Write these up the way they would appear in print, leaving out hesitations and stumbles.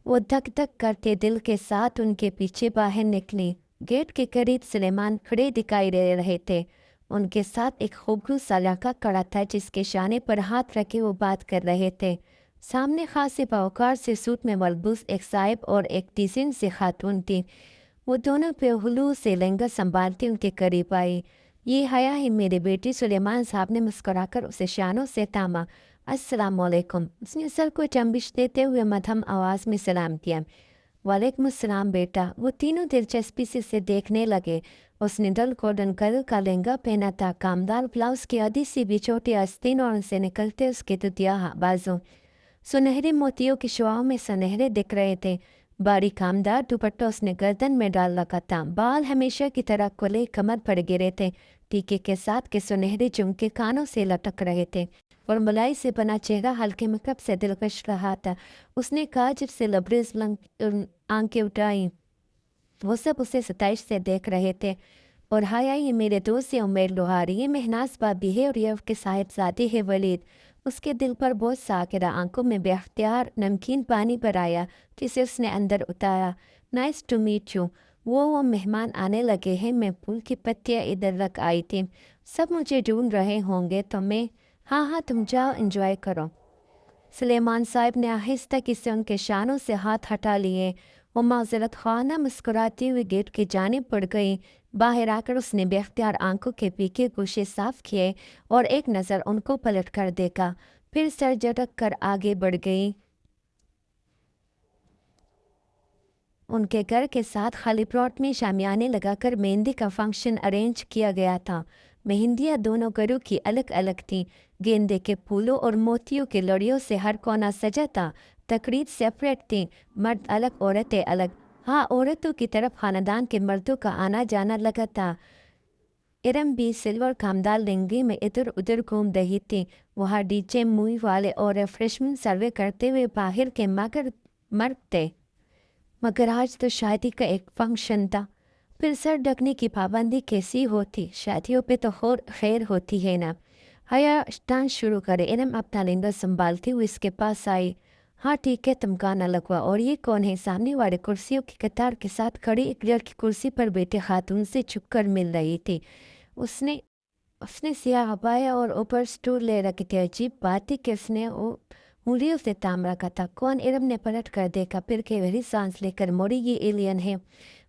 वो धक धक करते दिल के साथ उनके पीछे बाहर निकली। गेट के करीब सुलेमान खड़े दिखाई दे रहे थे। उनके साथ एक खूबसूरत सा लड़का खड़ा था जिसके शाने पर हाथ रखे वो बात कर रहे थे। सामने खासे बावकार से सूट में मलबूस एक साहिब और एक डिज़ाइन से खातून थी। वो दोनों बेहुलू से लहंगा संभालती उनके करीब आई। ये हया है मेरे बेटी, सुलेमान साहब ने मुस्कुराकर उसे शानों से थामा। अस्सलाम वालेकुम, उसने सर को चंबिश देते हुए मध्यम आवाज़ में सलाम किया। वालेकुम अस्सलाम बेटा। वो तीनों दिलचस्पी से उसे देखने लगे। उसने डल गोल्डन कलर का लहंगा पहना था, कामदार ब्लाउज की आधी सी भी छोटी आस्तीन और उनसे निकलते उसके दुधिया बाजू सुनहरे मोतियों की शुआओं में सुनहरे दिख रहे थे। बारी कामदार दुपट्टा उसने गर्दन में डाल रखा था। बाल हमेशा की तरह खुले कमर पर गिरे थे। टीके के साथ के सुनहरे झुमके कानों से लटक रहे थे और मलाई से बना चेहरा हल्के मेकअप से दिलकश रहा था। उसने कहा जब से लबरेज आंखें उठाई। वो सब उसे सताइश से देख रहे थे। और हाया ये मेरे दोस्त से उमेर लोहारी, ये महनाज बाबी है और ये उसके साहिबजादे है वलीद। उसके दिल पर बोझ सा गिरा, आंखों में बेख्तियार नमकीन पानी भर आया जिसे उसने अंदर उतारा। Nice to meet you. वो मेहमान आने लगे हैं, मैं फूल की पत्तियाँ इधर रख आई थी। सब मुझे ढूंढ रहे होंगे तो मैं। हाँ हाँ, तुम जाओ, एंजॉय करो। सुलेमान साहब ने आहिस्ता से उनके शानों से हाथ हटा लिए। वो माजरत खाना मुस्कुराती हुई गेट की जानिब बढ़ गई। बाहर आकर उसने बेख्तियार आंखों के पीके गोशे साफ किए और एक नज़र उनको पलट कर देखा, फिर सर झटक कर आगे बढ़ गई। उनके घर के साथ खाली प्लॉट में शामियाने लगाकर मेहंदी का फंक्शन अरेंज किया गया था। मेहंदियाँ दोनों घरों की अलग अलग थीं। गेंदे के फूलों और मोतियों के लड़ियों से हर कोना सजा था। तकरीर सेपरेट थी, मर्द अलग औरतें अलग। हाँ, औरतों की तरफ खानदान के मर्दों का आना जाना लगा था। इरम भी सिल्वर कामदार लहंगे में इधर उधर घूम रही थी। वहाँ डीजे मुई वाले और रिफ्रेशमेंट सर्वे करते हुए बाहर के मगर मर्द थे। मगर आज तो शादी का एक फंक्शन था। फिर सर ढकने की पाबंदी कैसी होती? शादियों पे तो खैर होती है ना। हया डांस शुरू करे। इरम अपना लहंगा संभालती हुई इसके पास आई। हाँ ठीक है, तुम गाना लगवा। और ये कौन है? सामने वाले कुर्सियों की कतार के साथ खड़ी एक लड़की कुर्सी पर बैठे खातून से छुपकर मिल रही थी। उसने उसने सियाह अबाया और ऊपर स्टूल ले रखी थी। अजीब बात थी कि उसने उंगलियों से ताम रखा था। कौन? इरम ने पलट कर देखा, फिर गहरी सांस लेकर मोड़ी। ये एलियन है।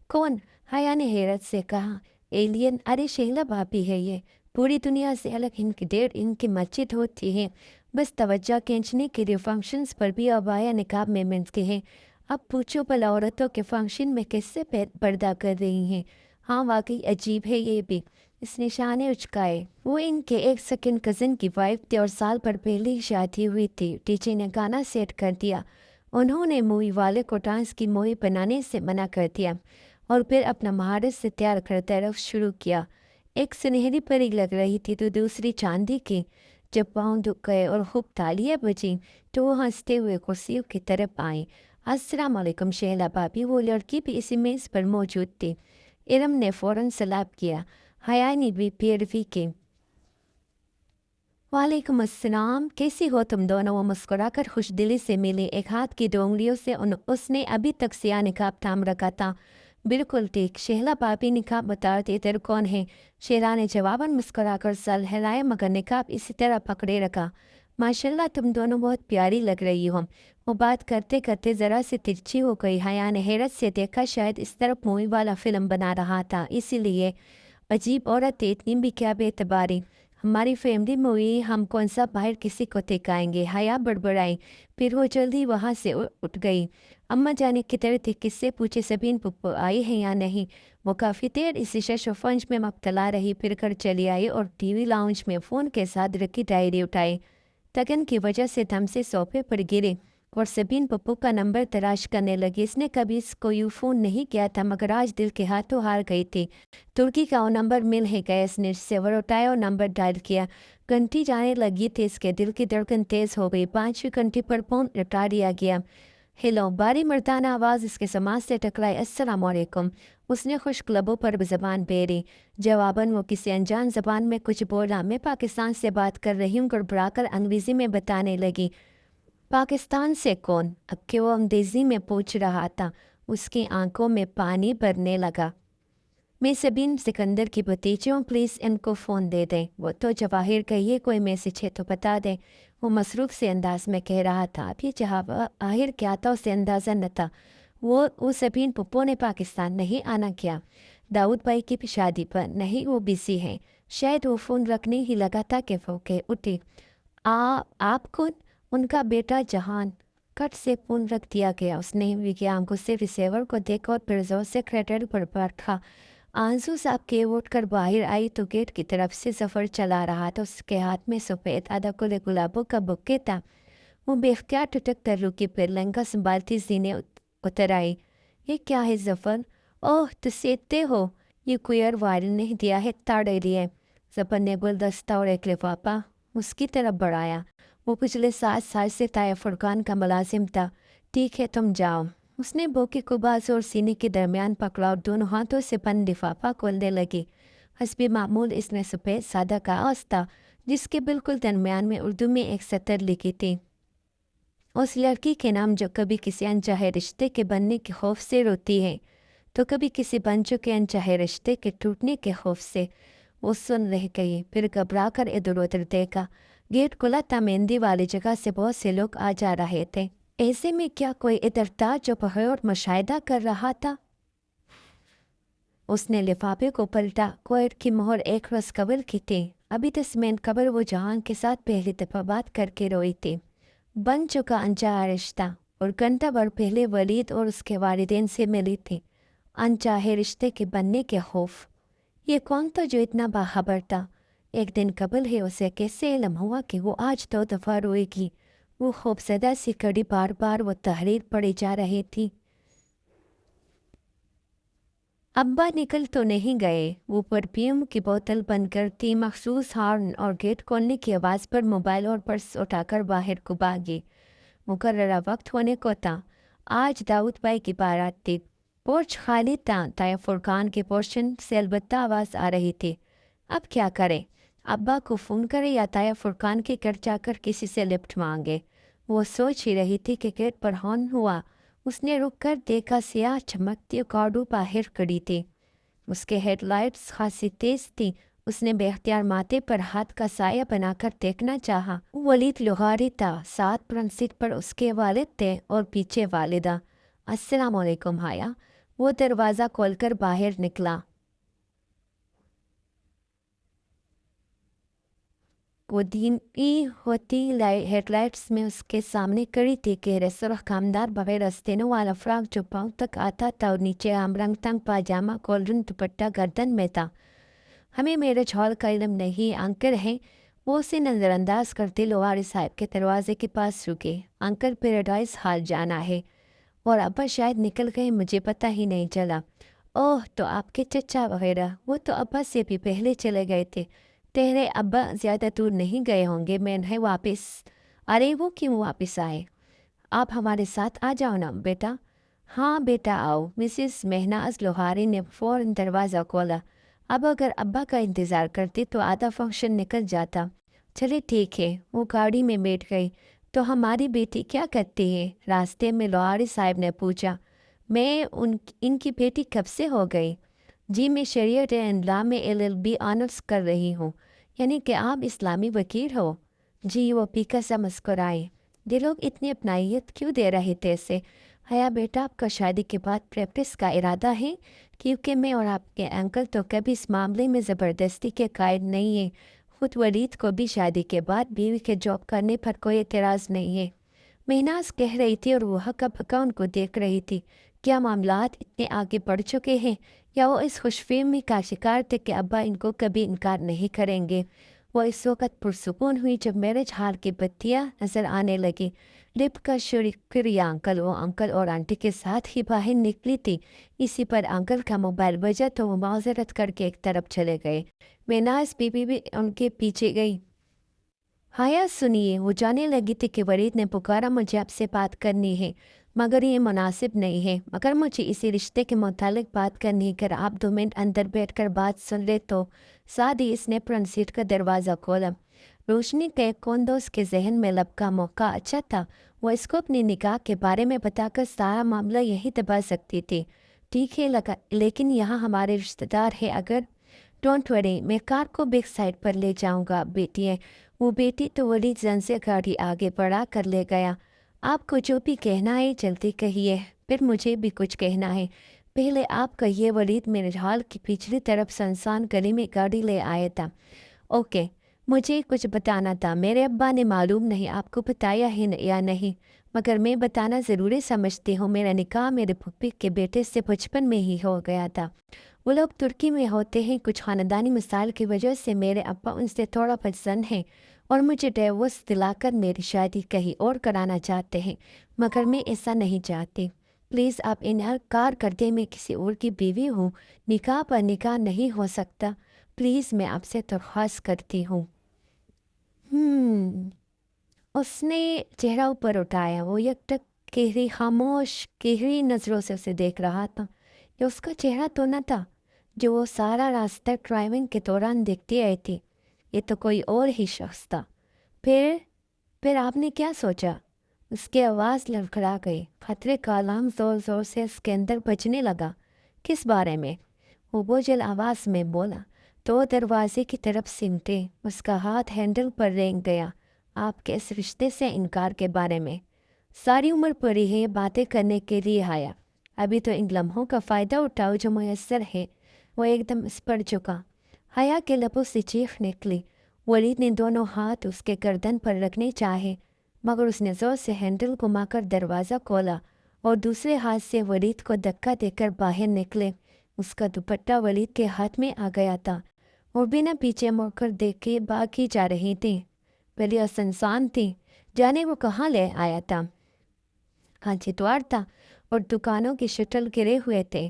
कौन? हया ने हैरत से कहा। एलियन? अरे शेहला भाभी है ये। पूरी दुनिया से अलग इनकी डेढ़ इनकी मस्जिद होती है, बस तवज्जो खींचने के लिए फंक्शंस पर भी अबाया निकाब में मिलते हैं। अब पूछो भला औरतों के फंक्शन में कैसे पर्दा कर रही हैं। हाँ वाकई अजीब है ये भी। इस निशाने उचकाए। वो इनके एक सेकंड कज़न की वाइफ थी और साल भर पहले ही शादी हुई थी। टीचर ने गाना सेट कर दिया। उन्होंने मूवी वाले को डांस की मूवी बनाने से मना कर दिया और फिर अपना महारत से तैयार कर तरफ शुरू किया। एक सुनहरी परी लग रही थी तो दूसरी चांदी की। जब पाँव दुख गए और खूब तालियां बजी तो वो हंसते हुए कुर्सियों की तरफ आई। अस्सलाम वालेकुम शेहला भाभी। वो लड़की भी इसी मेज़ पर मौजूद थी। इरम ने फ़ौरन सलाम किया। हया ने भी पैरवी की। वालेकुम अस्सलाम, कैसी हो तुम दोनों? वो मुस्कुराकर खुशदिली से मिली। एक हाथ की दो उंगलियों से उसने अभी तक सिया निकाब थाम रखा था। बिल्कुल ठीक, शेहला भाभी निकाब बताते इधर कौन है? शेरा ने जवाबन मुस्कुराकर सर हिलाया मगर निकाब इसी तरह पकड़े रखा। माशाल्लाह, तुम दोनों बहुत प्यारी लग रही हो। वो बात करते करते ज़रा सी तिरछी हो गई। हया ने हैरत से देखा, शायद इस तरफ मूवी वाला फिल्म बना रहा था इसीलिए। अजीब औरत है, इतनी भी क्या बेतबारी। हमारी फैमिली में हुई, हम कौन सा बाहर किसी को दिखाएंगे? हया बड़बड़ाई। फिर वो जल्दी वहाँ से उठ गई। अम्मा जाने किधर थे, किससे पूछे सबीन पुप्पो आई है या नहीं। वो काफ़ी देर इसी शशोफंज में मुब्तला रही, फिर घर चली आई और टीवी लाउंज में फ़ोन के साथ रखी डायरी उठाई। तगन की वजह से धम से सोफे पर गिरे और सबीन पप्पू का नंबर तलाश करने लगी। इसने कभी इसको यूँ फ़ोन नहीं किया था मगर आज दिल के हाथों हार गई थी। तुर्की का वो नंबर मिल ही गया। इसने रिसीवर उठाया और नंबर डायल किया। घंटी जाने लगी थी, इसके दिल की धड़कन तेज़ हो गई। 5वीं घंटी पर फ़ोन लौटा दिया गया। हेलो, बारी मर्दाना आवाज़ इसके समाज से टकराई। अस्सलाम वालेकुम। उसने खुश्क लबों पर ज़बान फेरी। जवाबन वो किसी अनजान ज़बान में कुछ बोला। मैं पाकिस्तान से बात कर रही हूँ, गड़बड़ाकर अंग्रेज़ी में बताने लगी। पाकिस्तान से कौन? अब कि वो अंग्रेजी में पूछ रहा था, उसकी आंखों में पानी भरने लगा। मैं सबीन सिकंदर की भतीजी हूँ, प्लीज़ इनको फ़ोन दे दें। वो तो जवाहिर कहिए कोई मैसेज है तो बता दें। वो मसरूफ़ से अंदाज में कह रहा था। अब ये जवाब आखिर क्या था उसे अंदाज़ा न था। वो सबीन पप्पो ने पाकिस्तान नहीं आना क्या? दाऊद भाई की शादी पर? नहीं, वो बिजी हैं। शायद वो फ़ोन रखने ही लगा था कि वो के उठी। आप कौन? उनका बेटा जहान। कट से फ़ोन रख दिया गया। उसने विकी आंखों से रिसीवर को देखा और फिर जोर से क्रेटर पर बैठा। आंसू साहब के उठ कर बाहर आई तो गेट की तरफ से सफ़र चला रहा था। उसके हाथ में सफ़ेद आधा खुले गुलाबों का बुके था। वो बेख्तियार टुटक कर रुकी, फिर लहंगा संभालती सीने उतर आई। ये क्या है जफ़र? ओह, तो सीखते हो? ये कुयर वायरल नहीं दिया है, ताड़े लिए। जफ़र ने गुलदस्ता और एक लिफाफा उसकी तरफ बढ़ाया। वो पिछले 7 साल से ताया फुरकान का मुलाजिम था। ठीक है, तुम जाओ। उसने बोके को बाजू और सीने के दरमियान पकड़ा और दोनों हाथों से बंद लिफाफा खोलने लगी। हस्बी मामूल इसमें सफ़ेद सादा कागज़ था, जिसके बिल्कुल दरमियान में उर्दू में एक सतर लिखी थी। उस लड़की के नाम जो कभी किसी अनचाहे रिश्ते के बनने के खौफ से रोती है, तो कभी किसी बन चुके अनचाहे रिश्ते के टूटने के खौफ से। वो सुन रह गई, फिर घबरा कर इधर उधर देखा। गेट खुला था। मेहंदी वाली जगह से बहुत से लोग आ जा रहे थे। ऐसे में क्या कोई इधर था जो बग़ौर मुशाहिदा कर रहा था? उसने लिफाफे को पलटा। कोयर की मोहर एक रोज़ कबल की थी। अभी तो सीमेंट कबर वो जहान के साथ पहली दफ़ा बात करके रोई थी। बन चुका अनचाहा रिश्ता, और घंटा भर पहले वलीद और उसके वालिदैन से मिली थी। अनचाहे रिश्ते के बनने के खौफ। ये कौन था जो इतना बाखबर था? एक दिन कबल है उसे कैसे इल्म हुआ कि वो आज 2 दफ़ा रोएगी? वो खौफजदा सी कड़ी बार बार वो तहरीर पड़ी जा रही थी। अब्बा निकल तो नहीं गए। वो परफ्यूम की बोतल बंद करती, मखसूस हॉर्न और गेट खोलने की आवाज़ पर मोबाइल और पर्स उठाकर बाहर को भागी। मुकर्ररा वक्त होने को था। आज दाऊद भाई की बारात थी। पोर्च खाली था। ताया फुरकान के पोर्शन से अलबत्ता आवाज़ आ रही थी। अब क्या करें? अब्बा को फ़ोन करे या ताया फुरकान के घर जाकर किसी से लिफ्ट मांगे? वो सोच ही रही थी कि गेट पर हॉर्न हुआ। उसने रुक कर देखा, सियाह चमकती गाड़ी बाहर खड़ी थी। उसके हेडलाइट्स खासी तेज थी। उसने बेख्तियार माथे पर हाथ का साया बनाकर देखना चाहा। वलीद लुहारी था। साथ फ्रंट सीट पर उसके वालिद थे और पीछे वालिदा। अस्सलाम वालेकुम हाया। वो दरवाज़ा खोलकर बाहर निकला। वो धीमी होती हेडलाइट्स में उसके सामने खड़ी थी। गहरे सुर्ख खामदार बगैर रस्तेनों वाला फ्रॉक जो पाँव तक आता था और नीचे आमरंग तंग पाजामा गोल्डन दुपट्टा गर्दन में था। हमें मैरिज हॉल का इल्म नहीं, अंकल हैं। वो उसे नज़रअंदाज करते लोहारी साहब के दरवाजे के पास रुके। अंकल, पैराडाइज हाल जाना है और अब्बा शायद निकल गए, मुझे पता ही नहीं चला। ओह, तो आपके चचा वगैरह? वो तो अब्बा से भी पहले चले गए थे। तेरे अब्बा ज़्यादा दूर नहीं गए होंगे, मैं है वापस। अरे, वो क्यों वापस आए? आप हमारे साथ आ जाओ ना बेटा। हाँ बेटा, आओ। मिसिस महनाज लोहारी ने फ़ौरन दरवाज़ा खोला। अब अगर अब्बा का इंतज़ार करती तो आधा फंक्शन निकल जाता। चले ठीक है। वो गाड़ी में बैठ गई। तो हमारी बेटी क्या करती है? रास्ते में लोहारी साहब ने पूछा। इनकी बेटी कब से हो गई? जी, मैं शरीयत एंड लॉ में LLB ऑनर्स कर रही हूँ। यानी कि आप इस्लामी वकील हो? जी, वो पीका सा मुस्कुराई। ये लोग इतनी अपनाइयत क्यों दे रहे थे इसे? हया बेटा, आपका शादी के बाद प्रैक्टिस का इरादा है? क्योंकि मैं और आपके अंकल तो कभी इस मामले में ज़बरदस्ती के कायल नहीं हैं। खुद वलीद को भी शादी के बाद बीवी के जॉब करने पर कोई एतराज़ नहीं है। महनाज कह रही थी और वो हक्का बक्का उनको देख रही थी। क्या मामलात इतने आगे बढ़ चुके हैं या वो इस खुशफहमी का शिकार थे कि अब्बा इनको कभी इनकार नहीं करेंगे? वो इस वक्त पुरसुकून हुई जब मैरिज हॉल की बत्तियां नजर आने लगी। लिप का शुक्रिया अंकल। वो अंकल और आंटी के साथ ही बाहर निकली थी। इसी पर अंकल का मोबाइल बजा तो वो माजरत करके एक तरफ चले गए। महनाज बीबी भी उनके पीछे गई। हाया सुनिए, वो जाने लगी थी कि वरीद ने पुकारा, मुझे आपसे बात करनी है, मगर ये मुनासिब नहीं है। मगर मुझे इसी रिश्ते के मुतालिक बात करनी है। कर आप 2 मिनट अंदर बैठकर बात सुन ले तो। साथ ही इसने फ्रंट सीट का दरवाज़ा खोला। रोशनी के कोंदोस के जहन में लब का मौका अच्छा था। वो इसको अपनी निकाह के बारे में बताकर सारा मामला यही दबा सकती थी। ठीक है लगा, लेकिन यहाँ हमारे रिश्तेदार है। अगर डोंट वरी, मैं कार को बैक साइड पर ले जाऊंगा बेटी है। वो बेटी तो वली जन से गाड़ी आगे बढ़ा कर ले गया। आपको जो भी कहना है जल्दी कहिए, फिर मुझे भी कुछ कहना है। पहले आप कहिए। वलीद मेरे हॉल की पिछली तरफ सुनसान गली में गाड़ी ले आया था। ओके, मुझे कुछ बताना था। मेरे अब्बा ने मालूम नहीं आपको बताया है या नहीं, मगर मैं बताना ज़रूरी समझती हूँ। मेरा निकाह मेरे फूफी के बेटे से बचपन में ही हो गया था। वो लोग तुर्की में होते हैं। कुछ ख़ानदानी मसाइल की वजह से मेरे अब्बा उनसे थोड़ा पसंद हैं और मुझे डिवोर्स दिलाकर मेरी शादी कहीं और कराना चाहते हैं, मगर मैं ऐसा नहीं चाहती। प्लीज़ आप इनकार कर दें। मैं किसी और की बीवी हूँ। निकाह पर निकाह नहीं हो सकता। प्लीज़ मैं आपसे दरख्वास्त करती हूँ। उसने चेहरा ऊपर उठाया। वो एकटक गहरी खामोश गहरी नज़रों से उसे देख रहा था। ये उसका चेहरा तो न था जो वो सारा रास्ता ड्राइविंग के दौरान देखती आई थी। ये तो कोई और ही शख्स था। फिर आपने क्या सोचा? उसकी आवाज़ लड़खड़ा गई। खतरे का अलार्म ज़ोर ज़ोर से उसके अंदर बजने लगा। किस बारे में? वो बोझल आवाज़ में बोला। तो दरवाजे की तरफ सिमटे। उसका हाथ हैंडल पर रेंग गया। आपके इस रिश्ते से इनकार के बारे में। सारी उम्र पड़ी है ये बातें करने के लिए आया। अभी तो इन लम्हों का फ़ायदा उठाओ जो मुयस्सर है। वो एकदम इस पर झुका। हया के लबों से चीख निकली। वलीद ने दोनों हाथ उसके गर्दन पर रखने चाहे, मगर उसने ज़ोर से हैंडल घुमाकर दरवाज़ा खोला और दूसरे हाथ से वलीद को धक्का देकर बाहर निकले। उसका दुपट्टा वलीद के हाथ में आ गया था और बिना पीछे मुड़कर देखे भागी जा रही थी। पहले असंसान थी, जाने वो कहाँ ले आया था। कांची द्वार था और दुकानों के शटल गिरे हुए थे।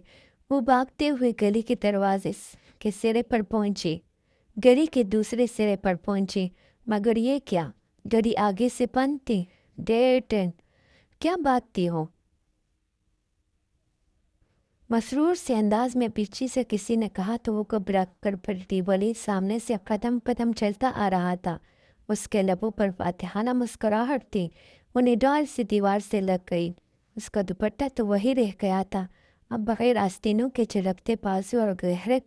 वो भागते हुए गली के दरवाजे के सिरे पर पहुंची। गली के दूसरे सिरे पर पहुंची, मगर ये क्या, गली आगे से बंद थी। डेट क्या भागती हो? मसरूर से अंदाज में पीछे से किसी ने कहा तो वो घबरा कर पलटी। वलीद सामने से कदम कदम चलता आ रहा था। उसके लबों पर फातिहाना मुस्कुराहट थी। वो निडाल से दीवार से लग गई। उसका दुपट्टा तो वही रह गया था, अब बगैर आस्तीनों के झलकते बाजू और गहरे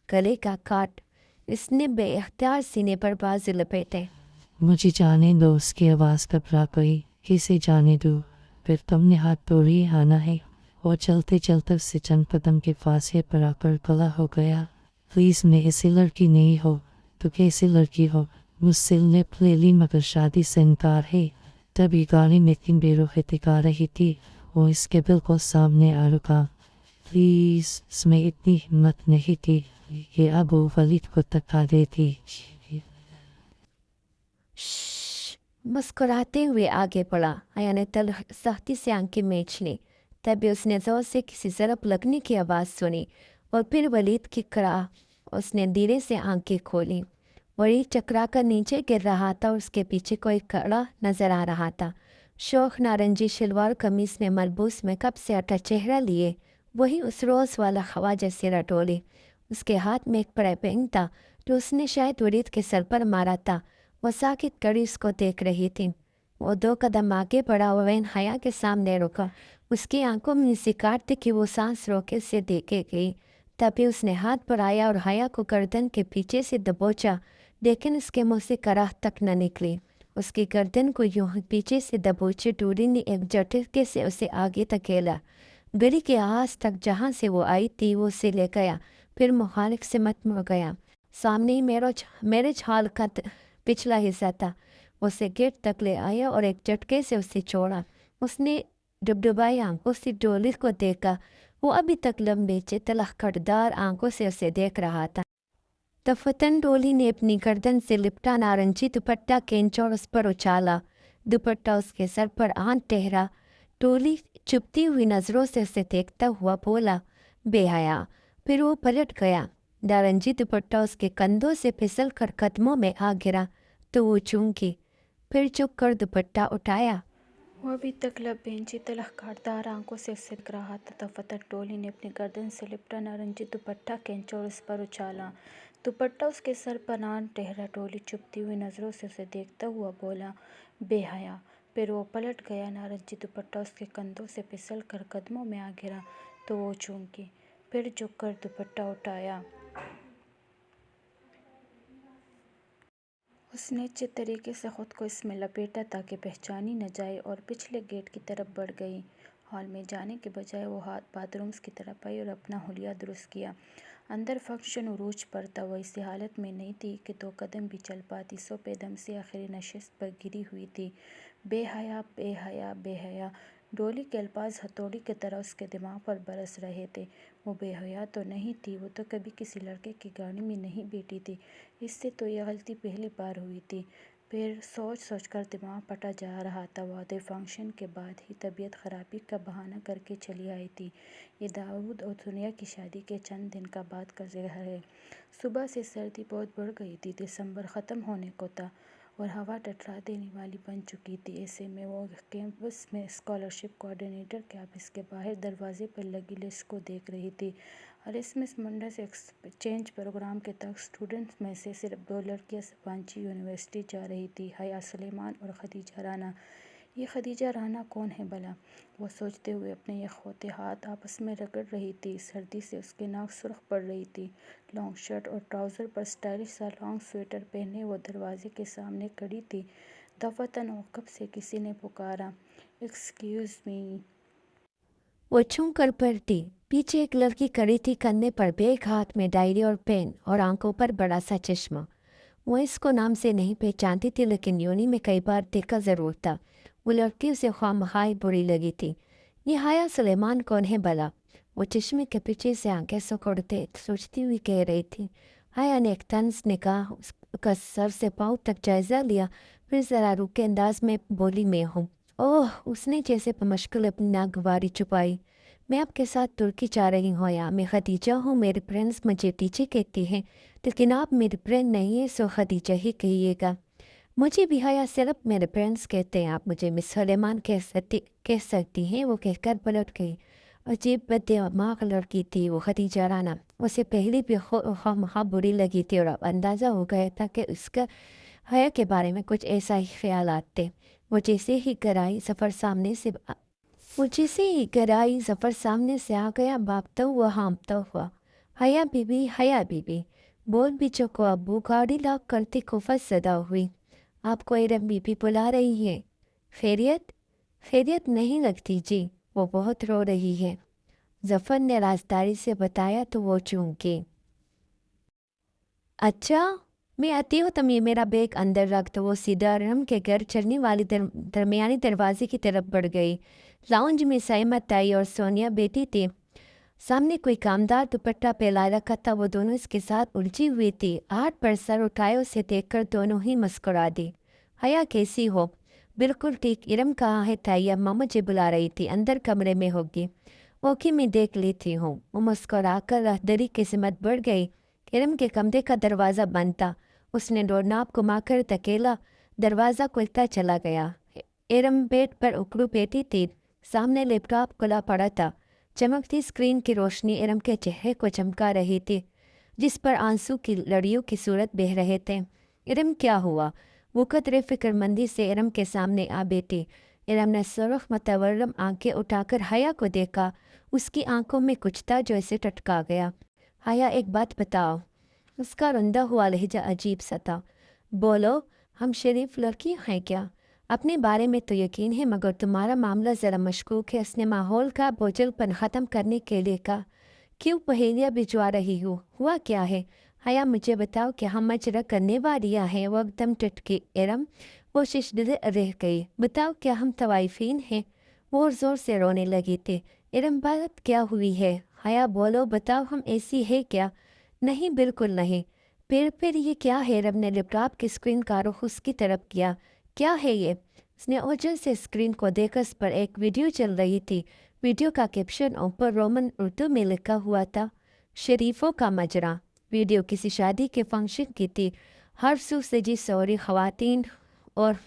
गले का काट। इसने बेख्तियार सीने पर बाजू लपेटे। मुझे जाने दो, उसकी आवाज़ घबरा गई। किसे जाने दो? फिर तुमने हाथ तोड़ी आना है। और चलते चलते उससे चंद कदम के फासले पर आकर खड़ा हो गया। प्लीज़, मैं ऐसी लड़की नहीं हो। तो कैसी लड़की हो? मुझसे ने ले ली, मगर शादी से इनकार है। तभी गाड़ी में 3 बेरोहे टिका रही थी। वो इसके बिल्कुल सामने आ रुका। प्लीज़, इसमें इतनी हिम्मत नहीं थी कि अबू वलीद को धक्का देती। मुस्कुराते हुए आगे बढ़ा। आया ने तल सख्ती से आंखें मींच ली। तभी उसने जोर से किसी ज़रब लगने की आवाज़ सुनी और फिर वलीद की करा। उसने धीरे से आंखें खोली। वलीद चकरा कर नीचे गिर रहा था और उसके पीछे कोई खड़ा नजर आ रहा था। शौक नारंगी शलवार कमीज में मलबूस मेकअप से अटा चेहरा लिए, वही उस रोज़ वाला ख्वाजा सिरा टोली। उसके हाथ में एक पेन था जो उसने शायद वलीद के सर पर मारा था। वो साकित कड़ी उसको देख रही थी। वो 2 कदम आगे बढ़ा और वैन हया के सामने रुका। उसकी आंखों में सिकाट थी कि वो सांस रोके से देखे गई। तभी उसने हाथ बढ़ाया और हया को गर्दन के पीछे से दबोचा, लेकिन उसके मुंह से कराह तक न निकली। उसकी गर्दन को यूं ही पीछे से दबोचे टूरी ने एक झटके से उसे आगे धकेला। गली के आस तक जहाँ से वो आई थी वो उसे ले गया, फिर मुखालिफ से मत मुड़ गया। सामने ही मैरिज हॉल का पिछला हिस्सा था। उसे गेट तक ले आया और एक झटके से उसे छोड़ा। उसने डुबडुबाई आंखों से डोली को देखा। वो अभी तक लंबे चितलखड़दार आंखों से उसे देख रहा था। तफतन डोली ने अपनी गर्दन से लिपटा नारंगी दुपट्टा खींचा और उस पर उछाला। दुपट्टा उसके सर पर आन ठहरा। डोली चुपती हुई नज़रों से उसे देखता हुआ बोला, बेहया। फिर वो पलट गया। नारंगी दुपट्टा उसके कंधों से फिसल कर कदमों में आ गिरा तो वो चूंकी, फिर चुप कर दुपट्टा उठाया। वो अभी तक लबेंची तलखकारदार आंखों से उससे देख रहा था। तफतन डोली ने अपनी गर्दन से लिपटा नारंगी दुपट्टा खींचा और उस पर उछाला। दुपट्टा उसके सर पर आन टहरा। डोली चुभती हुई नज़रों से उसे देखता हुआ बोला, बेहया। फिर वो पलट गया। नारंगी दुपट्टा उसके कंधों से फिसल कर कदमों में आ गिरा तो वो चौंकी, फिर झुककर दुपट्टा उठाया। उसने अच्छे तरीके से खुद को इसमें लपेटा ताकि पहचानी न जाए और पिछले गेट की तरफ बढ़ गई। हॉल में जाने के बजाय वो हाथ बाथरूम्स की तरफ आई और अपना हुलिया दुरुस्त किया। अंदर फंक्शन उरूज पर था। वो इसी हालत में नहीं थी कि 2 कदम भी चल पाती। सो बेदम से आखिरी नशिस्त पर गिरी हुई थी। बेहया, बेहया, बेहया। डोली के अल्फाज हथौड़ी की तरह उसके दिमाग पर बरस रहे थे। वो बेहया तो नहीं थी, वो तो कभी किसी लड़के की गाड़ी में नहीं बैठी थी। इससे तो ये गलती पहली बार हुई थी। फिर सोच सोच कर दिमाग फटा जा रहा था। वादे फंक्शन के बाद ही तबीयत खराबी का बहाना करके चली आई थी। ये दाऊद और दुनिया की शादी के चंद दिन का बाद का ज़िक्र है। सुबह से सर्दी बहुत बढ़ गई थी। दिसंबर ख़त्म होने को था और हवा टटरा देने वाली बन चुकी थी। ऐसे में वो कैंपस में स्कॉलरशिप कोऑर्डिनेटर के ऑफिस के बाहर दरवाजे पर लगी लिस्ट को देख रही थी। एरasmus मंडस एक्सचेंज प्रोग्राम के तहत स्टूडेंट्स में से सिर्फ 2 लड़कियां वांची यूनिवर्सिटी जा रही थी, हया सुलेमान और खदीजा राना। ये खदीजा राना कौन है भला? वो सोचते हुए अपने यखोते हाथ आपस में रगड़ रही थी। सर्दी से उसकी नाक सुर्ख पड़ रही थी। लॉन्ग शर्ट और ट्राउज़र पर स्टाइलिश सा लॉन्ग स्वेटर पहने वो दरवाजे के सामने खड़ी थी। दफ़ातन औक़ब से किसी ने पुकारा, एक्सक्यूज़ मी। वो छू कर पलटी। पीछे एक लड़की खड़ी थी, कंधे पर बैग, हाथ में डायरी और पेन और आंखों पर बड़ा सा चश्मा। वो इसको नाम से नहीं पहचानती थी, लेकिन योनी में कई बार देखा ज़रूर था। वो लड़की उसे ख्वामखाई बुरी लगी थी। ये हया सुलेमान कौन है भला? वो चश्मे के पीछे से आंखें सिकुड़ते सोचती हुई कह रही थी। हया ने एक तंज निगाह उसका सर से पाँव तक जायज़ा लिया, फिर ज़रा रुके अंदाज में बोली, मैं हूँ। ओह, उसने जैसे बमुश्किल अपनी नागवारी छुपाई। मैं आपके साथ तुर्की जा रही हूँ या मैं खदीजा हूँ। मेरे फ्रेंड्स मुझे टीचर कहती हैं, लेकिन आप मेरे फ्रेंड नहीं है, सो खदीजा ही कहिएगा। मुझे भी हया सिर्फ मेरे फ्रेंड्स कहते हैं। आप मुझे मिस सुलेमान कह सकती हैं। वो कहकर पलट गई। अजीब बददिमाग लड़की थी वो खदीजा राना। उसे पहले भी खामखा बुरी लगी थी और अब अंदाज़ा हो गया था कि उसका हया के बारे में कुछ ऐसा ही ख्यालात थे। वो जैसे ही गहराई सफ़र सामने से आ गया, भागता हुआ हाँफता हुआ, हया बीबी, हया बीबी। बोल भी चुको अब्बू। गाड़ी लॉक करती खुफत सदा हुई। आपको इरम बीबी बुला रही है। खैरियत? खैरियत नहीं लगती जी, वो बहुत रो रही है, जफ़र ने राजदारी से बताया तो वो चूंकि। अच्छा, मैं आती हूँ, तुम ये मेरा बैग अंदर रख। तो वो सीधा इरम के घर चलने वाली दरमियानी दरवाजे की तरफ बढ़ गई। लाउंज में सईमत आई और सोनिया बैठी थी। सामने कोई कामदार दुपट्टा फैला रखा था। वो दोनों इसके साथ उलझी हुई थी। हाथ पर सर उठाए उसे देखकर दोनों ही मुस्कुरा दी। हया कैसी हो? बिल्कुल ठीक। इरम कहाँ है? ताइया अम्मा मुझे बुला रही थी, अंदर कमरे में होगी। ओके, मैं देख लेती हूँ। वो मुस्कुराकर राहदरी की सिमत बढ़ गई। इरम के कमरे का दरवाज़ा बंद था। उसने डोरनाब घुमाकर धकेला, दरवाज़ा खुलता चला गया। इरम बेड पर उकड़ू बैठी थी। सामने लैपटॉप खुला पड़ा था। चमकती स्क्रीन की रोशनी इरम के चेहरे को चमका रही थी, जिस पर आंसू की लड़ियों की सूरत बह रहे थे। इरम, क्या हुआ? वो कदरे फिक्रमंदी से इरम के सामने आ बैठी। इरम ने सुर्ख मतवर्रम आंखें उठाकर हया को देखा। उसकी आंखों में कुछ था जो इसे टटका गया। हया, एक बात बताओ। उसका रुंधा हुआ लहजा अजीब सा था। बोलो, हम शरीफ लड़की हैं क्या? अपने बारे में तो यकीन है, मगर तुम्हारा मामला ज़रा मशकूक है। उसने माहौल का बोझलपन ख़त्म करने के लिए कहा। क्यों पहेलियाँ भिजवा रही हो? हुआ क्या है? हया, मुझे बताओ कि हम मजरा करने वालियाँ हैं। वो एकदम टटकी। इरम वो शिशदे रह गई। बताओ, क्या हम तवाइफीन हैं? वो ज़ोर से रोने लगी थी। इरम, बात क्या हुई है? हया, बोलो, बताओ, हम ऐसी है क्या? नहीं, बिल्कुल नहीं। फिर ये क्या है? इरम ने लैपटॉप की स्क्रीन का रुख उसकी तरफ किया। क्या है ये? उसने ओझल से स्क्रीन को देखा। उस पर एक वीडियो चल रही थी। वीडियो का कैप्शन ऊपर रोमन उर्दू में लिखा हुआ था, शरीफों का मजरा। वीडियो किसी शादी के फंक्शन की थी। हर सू सजी सौरी ख़वातीन और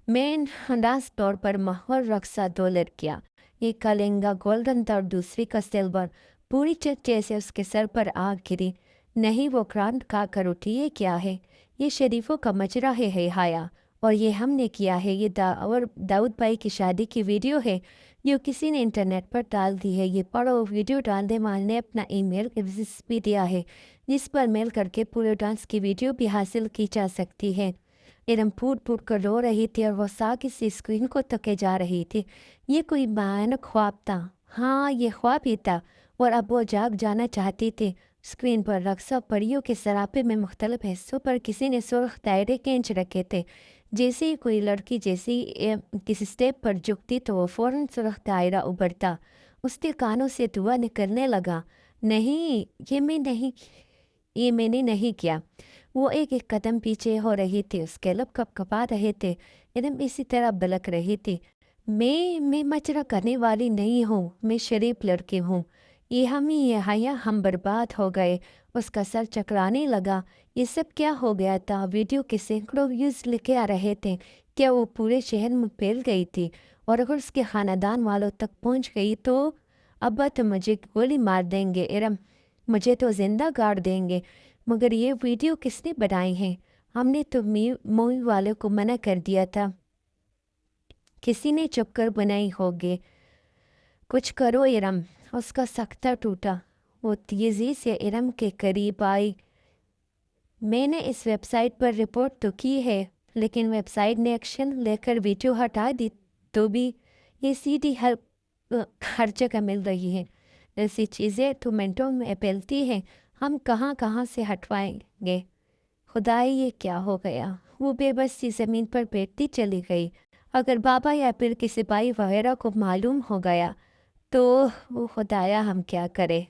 मेन अंदाज तौर पर माहौल रक्सा 2 लड़कियाँ। एक का लहंगा गोल्डन था और दूसरी का सिल्वर। पूरी चर्चे से उसके सर पर आग गिरी। नहीं वो कुरान खा कर उठी, ये क्या है? ये शरीफों का मजरा है हाया, और ये हमने किया है। ये दाऊद भाई की शादी की वीडियो है, ये किसी ने इंटरनेट पर डाल दी है। ये पढ़ो, वीडियो डालने वाले ने अपना ईमेल एड्रेस भी दिया है, जिस पर मेल करके पूरे डांस की वीडियो भी हासिल की जा सकती है। इरम फूट फूट कर रो रही थी और वो साकी से स्क्रीन को तके जा रही थी। ये कोई भयानक ख्वाब था। हाँ, ये ख्वाब ही था, और अब वो जाग जाना चाहती थी। स्क्रीन पर रक्सा परियों के सरापे में मुख्तलिफ हिस्सों पर किसी ने सुर्ख दायरे खींच रखे थे। जैसे ही कोई लड़की किसी स्टेप पर झुकती तो वो फौरन सुर्ख दायरा उभरता। उसके कानों से धुआं निकलने लगा। नहीं, ये मैंने नहीं किया। वो एक एक कदम पीछे हो रही थी, उसके लब कपकपा रहे थे, एकदम इसी तरह बलक रही थी। मैं मचरा करने वाली नहीं हूँ, मैं शरीफ लड़की हूँ। ये हम ही है हाया, हम बर्बाद हो गए। उसका सर चकराने लगा। ये सब क्या हो गया था? वीडियो के सैकड़ों व्यूज़ लेके आ रहे थे। क्या वो पूरे शहर में फैल गई थी? और अगर उसके ख़ानदान वालों तक पहुँच गई तो अब्बा तो मुझे गोली मार देंगे, इरम मुझे तो जिंदा गाड़ देंगे। मगर ये वीडियो किसने बनाई है? हमने तो मूवी वालों को मना कर दिया था। किसी ने चुप कर बनाई होगी। कुछ करो इरम। उसका सख्ता टूटा। वो तेजी से इरम के करीब आई। मैंने इस वेबसाइट पर रिपोर्ट तो की है, लेकिन वेबसाइट ने एक्शन लेकर वीडियो हटा दी तो भी ये सीडी हर जगह मिल रही है। ऐसी चीज़ें तो मिनटों में फैलती हैं। हम कहाँ कहाँ से हटवाएंगे? खुदाई, ये क्या हो गया? वो बेबस सी ज़मीन पर बैठती चली गई। अगर बाबा या फिर किसी भाई वगैरह को मालूम हो गया तो वो खुदाया हम क्या करें।